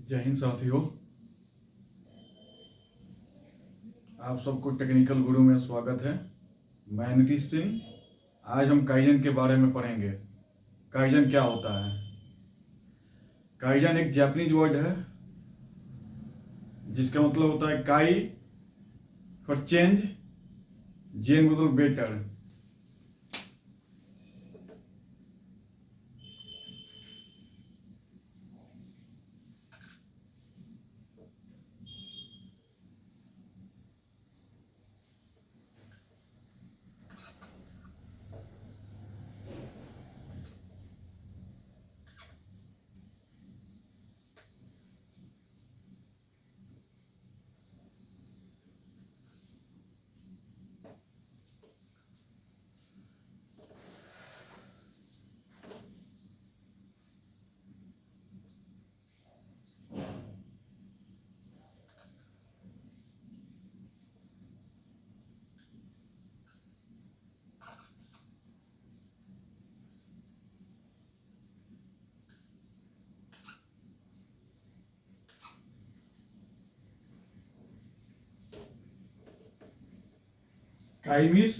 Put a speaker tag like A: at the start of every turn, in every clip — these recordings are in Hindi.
A: जय हिंद साथियों, आप सबको टेक्निकल गुरु में स्वागत है। मैं नीतीश सिंह। आज हम काइजन के बारे में पढ़ेंगे। काइजन क्या होता है? काइजन एक जापानीज वर्ड है जिसका मतलब होता है काई फॉर चेंज, जेन मतलब बेटर। काई मीन्स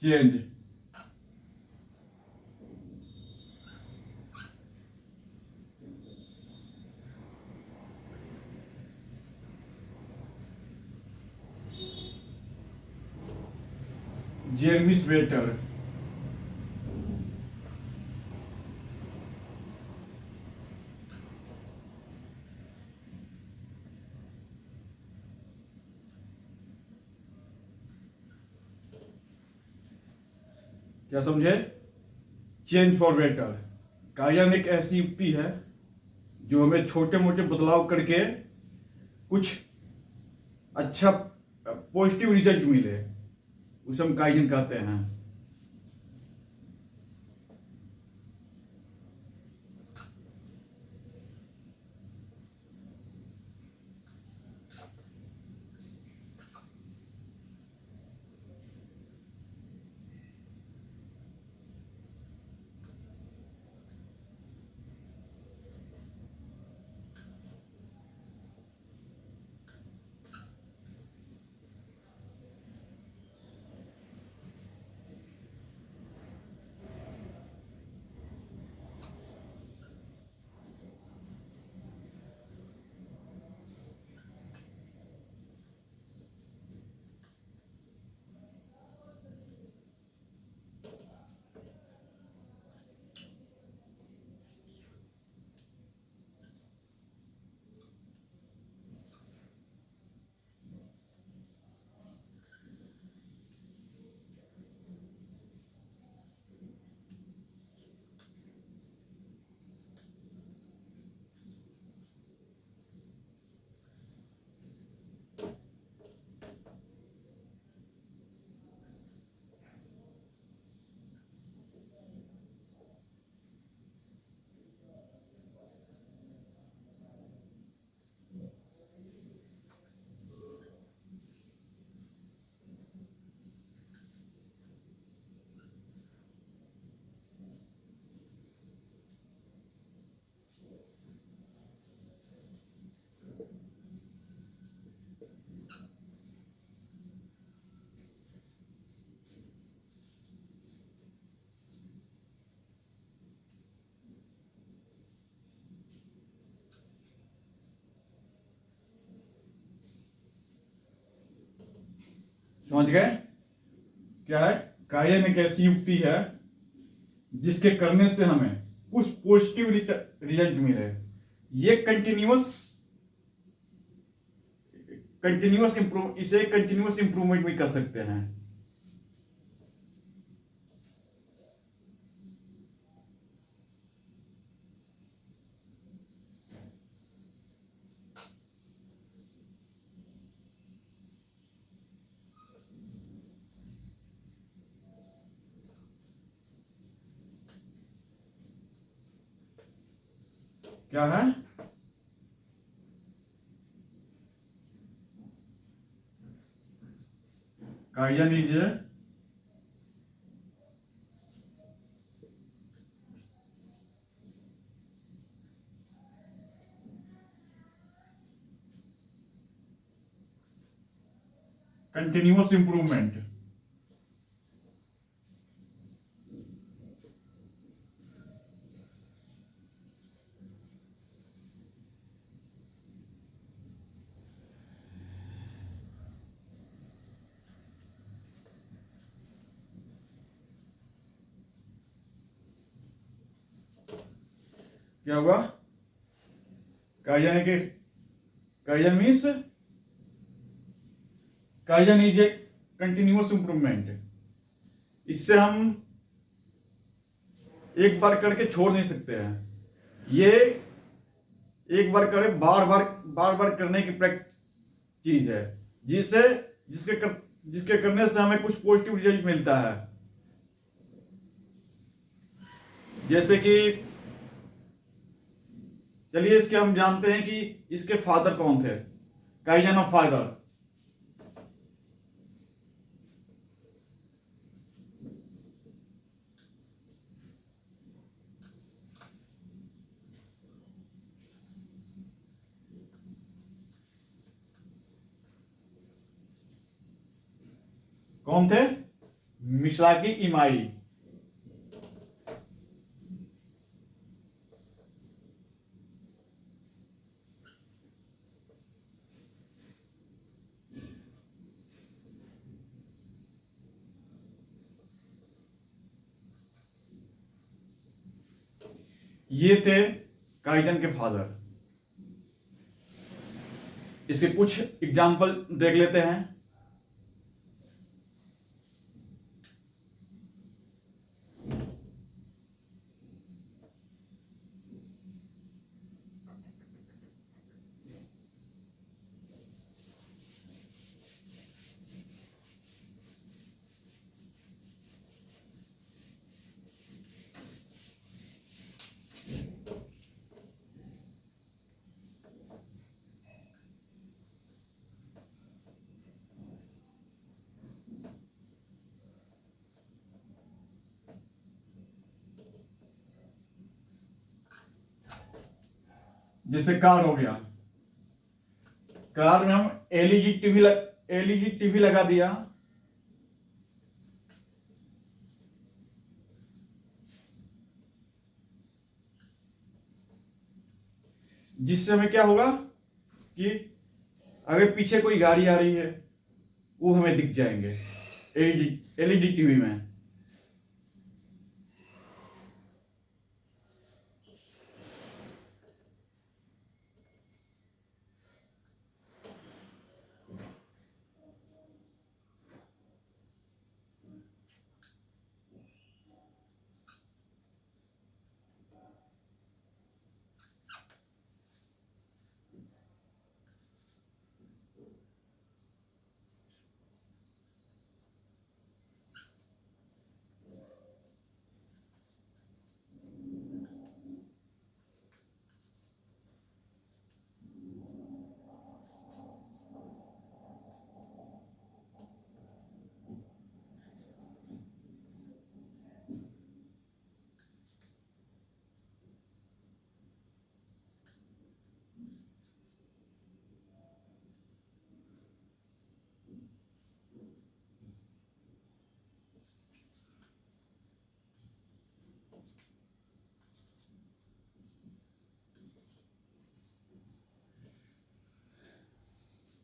A: चेंज। जेन मीन्स बेटर। क्या समझे? Change for better. काइजन एक ऐसी युक्ति है जो हमें छोटे मोटे बदलाव करके कुछ अच्छा पॉजिटिव रिजल्ट मिले, उसे हम काइजन कहते हैं। समझ गए क्या है? काइजन एक ऐसी युक्ति है जिसके करने से हमें कुछ पॉजिटिव रिजल्ट मिले। ये कंटिन्यूअस कंटिन्यूअस इसे कंटिन्यूअस इंप्रूवमेंट भी कर सकते हैं। क्या है? Kaizen is continuous improvement. क्या हुआ? काइजन के kaizen means kaizen is a continuous improvement. इससे हम एक बार करके छोड़ नहीं सकते हैं। ये एक बार करे बार बार करने की चीज है, जिसके करने से हमें कुछ पॉजिटिव रिजल्ट मिलता है। जैसे कि चलिए इसके हम जानते हैं कि इसके फादर कौन थे। काइजन ऑफ फादर, कौन थे? मिसाकी इमाई। ये थे काइजन के फादर। इसके कुछ एग्जाम्पल देख लेते हैं। जैसे कार हो गया, कार में हम एलईडी टीवी लगा दिया, जिससे हमें क्या होगा कि अगर पीछे कोई गाड़ी आ रही है वो हमें दिख जाएंगे एलईडी टीवी में।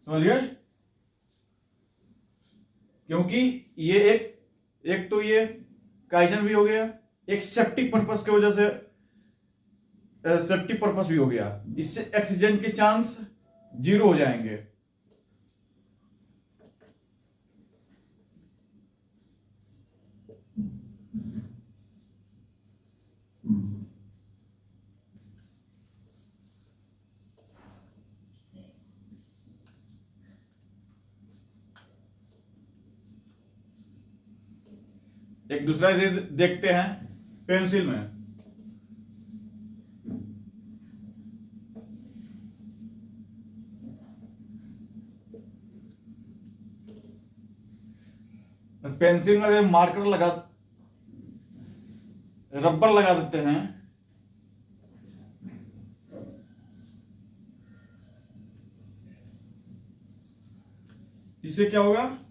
A: समझ गए? क्योंकि ये एक तो ये काइजन भी हो गया, एक सेफ्टी पर्पस की वजह से सेफ्टी पर्पस भी हो गया। इससे एक्सीडेंट के चांस 0 हो जाएंगे। एक दूसरा देखते हैं पेंसिल में। पेंसिल में रबर लगा देते हैं, इससे क्या होगा?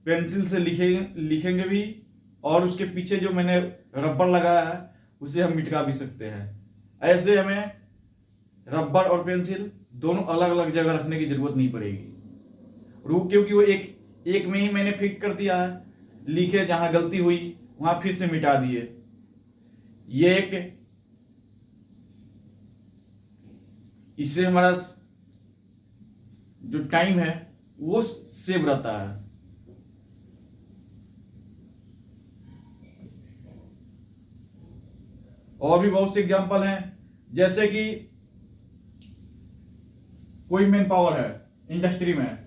A: पेंसिल से लिखेंगे भी, और उसके पीछे जो मैंने रबर लगाया है उसे हम मिटा भी सकते हैं। ऐसे हमें रबर और पेंसिल दोनों अलग अलग जगह रखने की जरूरत नहीं पड़ेगी। क्योंकि वो एक में ही मैंने फिट कर दिया है, लिखे जहां गलती हुई वहां फिर से मिटा दिए। ये एक, इससे हमारा जो टाइम है वो सेव रहता है। और भी बहुत से एग्जांपल हैं, जैसे कि कोई मैन पावर है इंडस्ट्री में,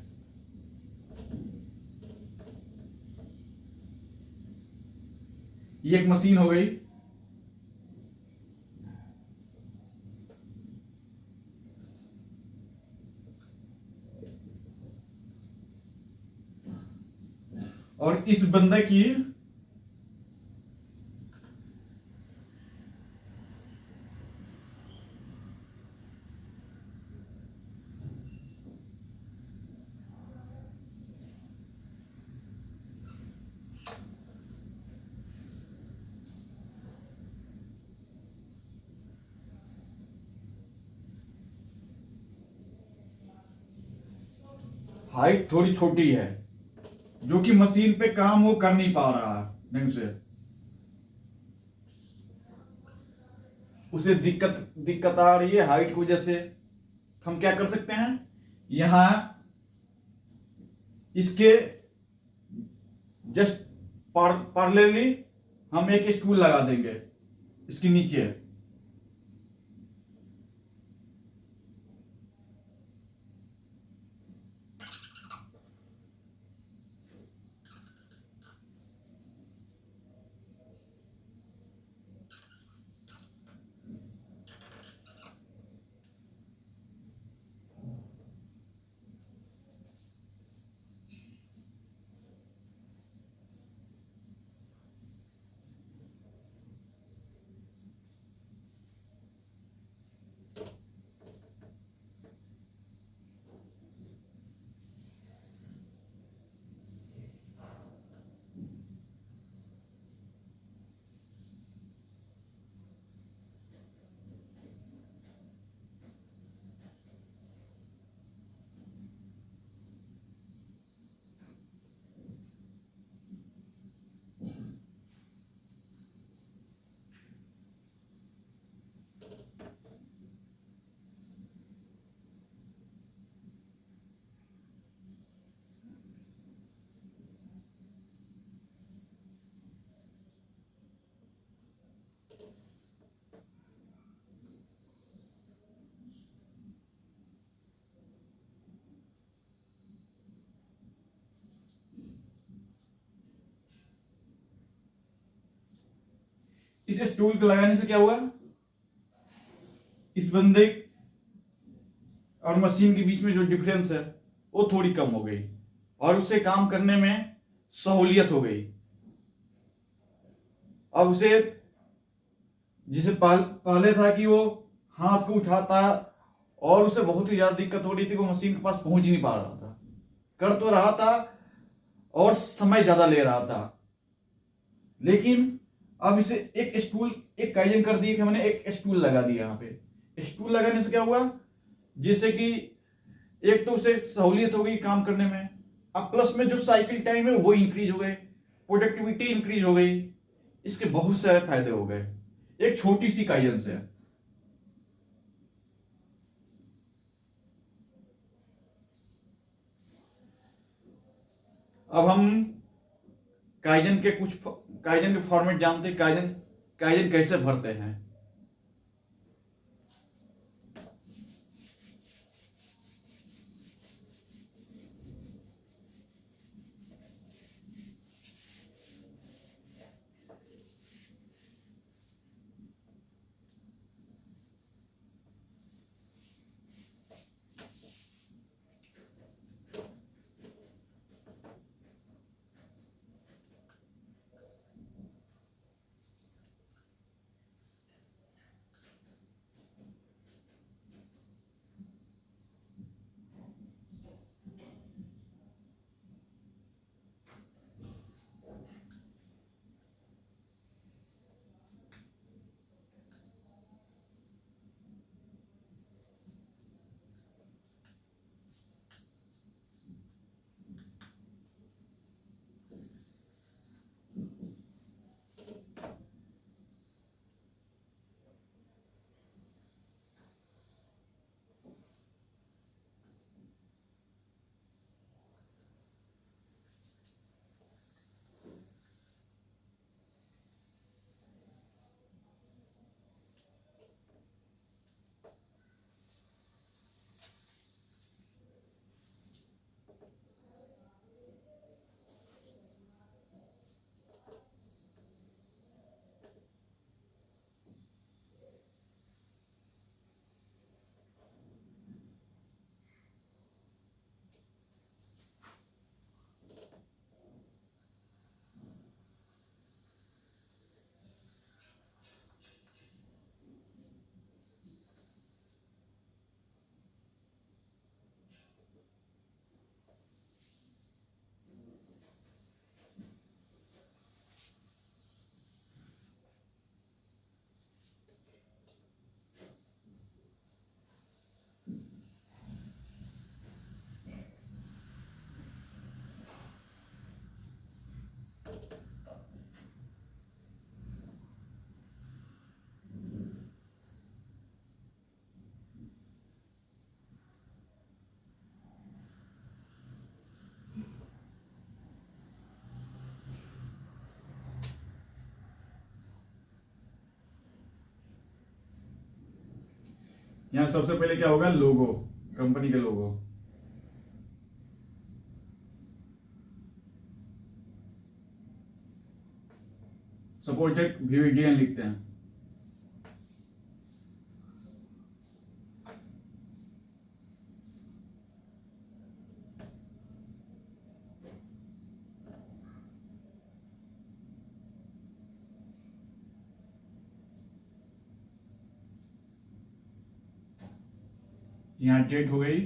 A: ये एक मशीन हो गई। और इस बंदे की हाइट थोड़ी छोटी है, जो कि मशीन पे काम वो कर नहीं पा रहा है ढंग से, उसे दिक्कत आ रही है हाइट की वजह से। हम क्या कर सकते हैं, यहां इसके जस्ट पैरेलली हम एक स्टूल लगा देंगे इसके नीचे। इस स्टूल को लगाने से क्या हुआ, इस बंदे और मशीन के बीच में जो डिफरेंस है वो थोड़ी कम हो गई, और उससे काम करने में सहूलियत हो गई। अब उसे, जिसे पहले था कि वो हाथ को उठाता और उसे बहुत ही ज्यादा दिक्कत हो रही थी, वो मशीन के पास पहुंच ही नहीं पा रहा था, कर तो रहा था और समय ज्यादा ले रहा था। लेकिन अब इसे एक स्टूल, एक काइजन कर दिए कि हमने एक स्टूल लगा दिया। यहाँ पे स्टूल लगाने से क्या हुआ, जिससे कि एक तो उसे सहूलियत हो गई काम करने में, अब प्लस में जो साइकिल टाइम है वो इंक्रीज हो गए, प्रोडक्टिविटी इंक्रीज हो गई, इसके बहुत सारे फायदे हो गए एक छोटी सी काइजन से। अब हम काइजन के काइजन के फॉर्मेट जानते हैं, काइजन काइजन कैसे भरते हैं। यहाँ सबसे पहले क्या होगा, लोगो, कंपनी के लोगो। सपोर्टेड VVDN लिखते हैं। यहाँ डेट हो गई,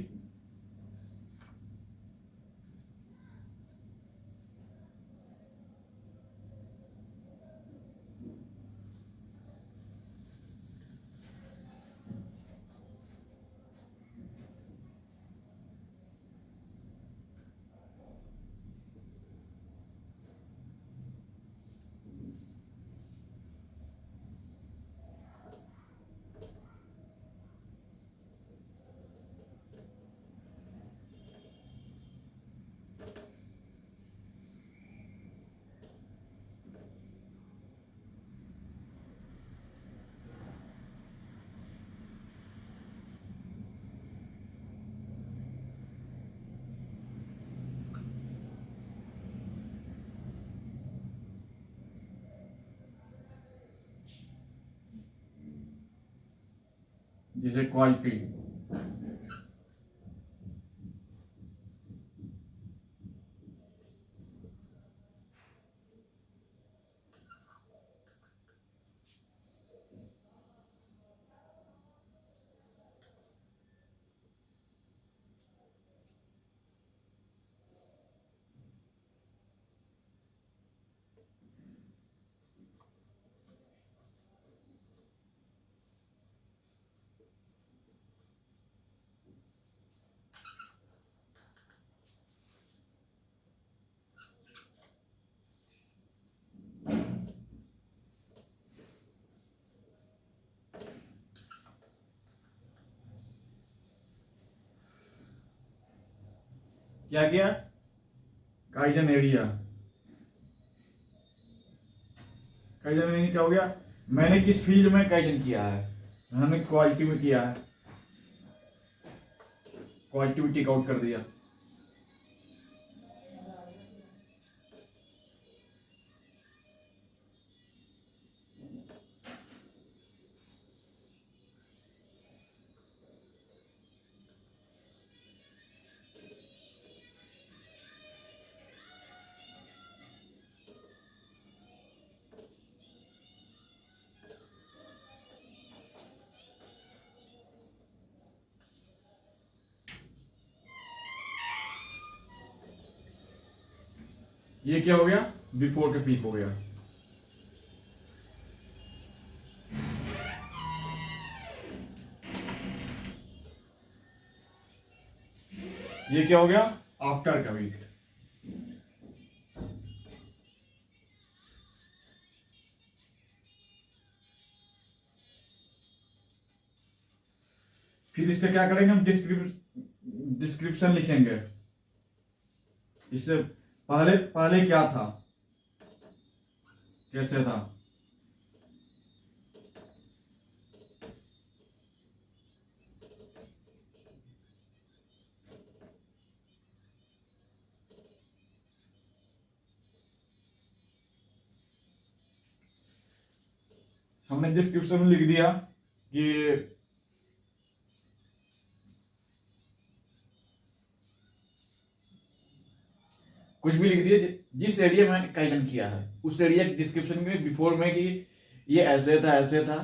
A: जैसे क्वालिटी। क्या किया, काइजन एरिया। काइजन एरिया क्या हो गया, मैंने किस फील्ड में काइजन किया है, मैंने क्वालिटी में किया है, क्वालिटी भी टिक आउट कर दिया। ये क्या हो गया, बिफोर का पीक हो गया। ये क्या हो गया, आफ्टर का वीक। फिर इसका क्या करेंगे हम, डिस्क्रिप्शन लिखेंगे। इससे पहले पहले क्या था, कैसे था। हमने डिस्क्रिप्शन में लिख दिया कि कुछ भी लिख दिया, जिस एरिया में काइजन किया है उस एरिया के डिस्क्रिप्शन में बिफोर में कि ये ऐसे था ऐसे था,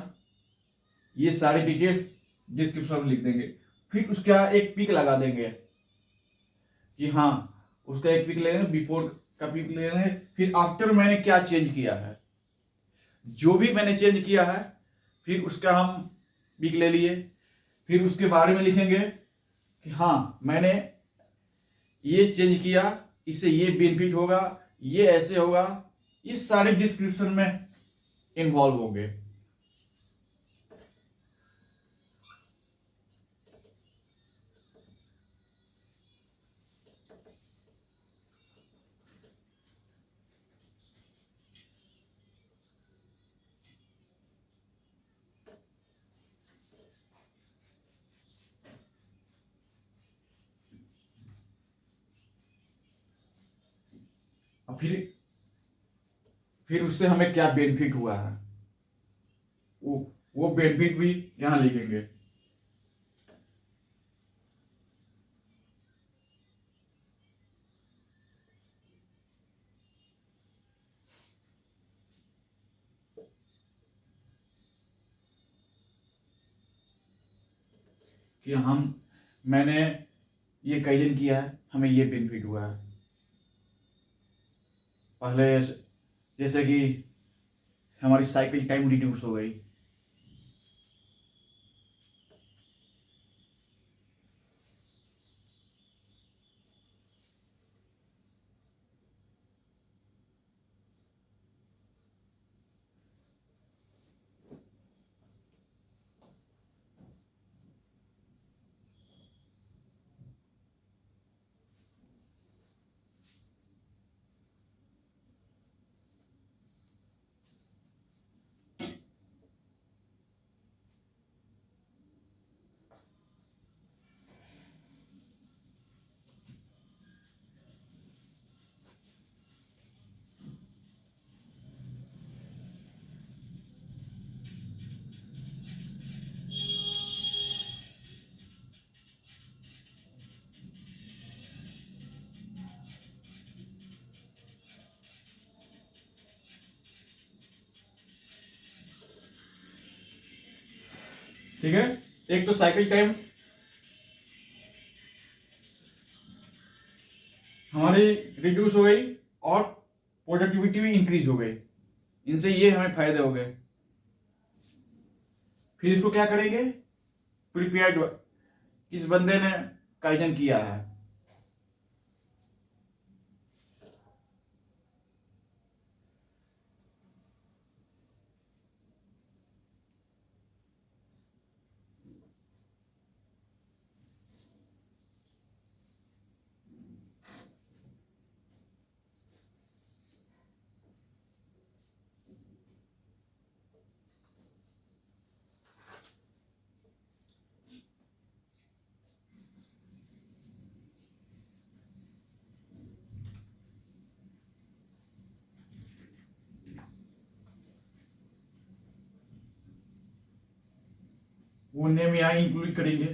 A: ये सारी डिटेल्स डिस्क्रिप्शन में लिख देंगे। फिर उसका एक पिक लगा देंगे कि हाँ, उसका एक पिक लेंगे, बिफोर का पिक लेंगे, फिर आफ्टर मैंने क्या चेंज किया है, जो भी मैंने चेंज किया है फिर उसका हम पिक ले लिए। फिर उसके बारे में लिखेंगे कि हाँ, मैंने ये चेंज किया, इससे ये बेनिफिट होगा, ये ऐसे होगा, ये सारे डिस्क्रिप्शन में इन्वॉल्व होंगे। और फिर उससे हमें क्या बेनिफिट हुआ है, वो बेनिफिट भी यहाँ लिखेंगे। कि मैंने ये कैजन किया है, हमें ये बेनिफिट हुआ है। पहले जैसे कि हमारी साइकिल टाइम रिड्यूस हो गई, ठीक है। एक तो साइकिल टाइम हमारी रिड्यूस हो गई और प्रोडक्टिविटी भी इंक्रीज हो गई, इनसे ये हमें फायदे हो गए। फिर इसको क्या करेंगे, प्रिपेयर्ड, किस बंदे ने काइजन किया है। वो नेम यहाँ इंक्लूड करेंगे,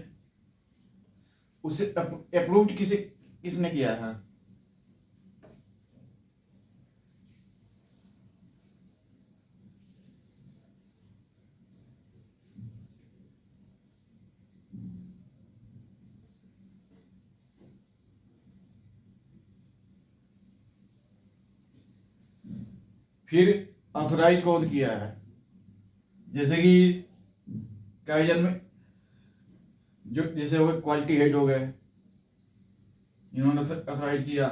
A: उसे अप्रूव्ड किसने किया है। फिर ऑथराइज कौन किया है, जैसे कि काइजन में जो जैसे हो गए क्वालिटी हेड हो गए, इन्होंने ऑथराइज किया।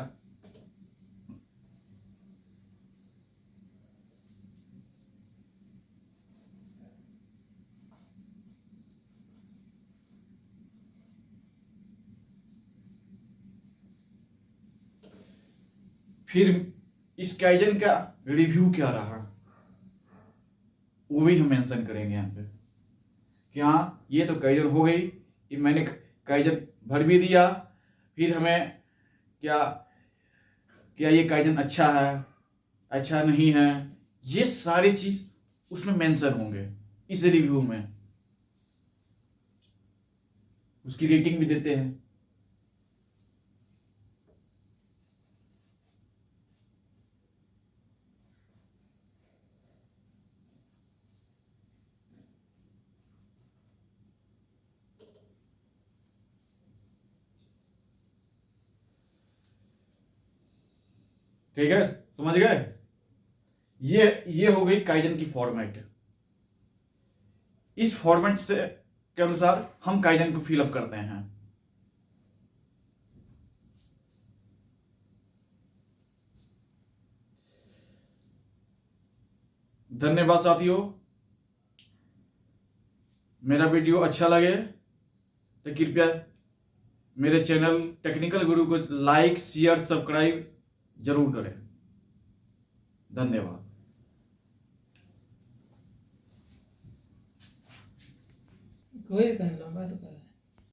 A: फिर इस काइजन का रिव्यू क्या रहा, वो भी हम मेंशन करेंगे यहाँ पे कि हाँ ये तो काइजन हो गई, ये मैंने काइजन भर भी दिया, फिर हमें क्या क्या ये काइजन अच्छा है, अच्छा नहीं है, ये सारी चीज उसमें मेंशन होंगे इस रिव्यू में। उसकी रेटिंग भी देते हैं। ठीक है, समझ गए। ये हो गई काइजन की फॉर्मेट। इस फॉर्मेट से के अनुसार हम काइजन को फिलअप करते हैं। धन्यवाद साथियों। मेरा वीडियो अच्छा लगे तो कृपया मेरे चैनल टेक्निकल गुरु को लाइक शेयर सब्सक्राइब जरूर करें। धन्यवाद।
B: कोई कहना बात कर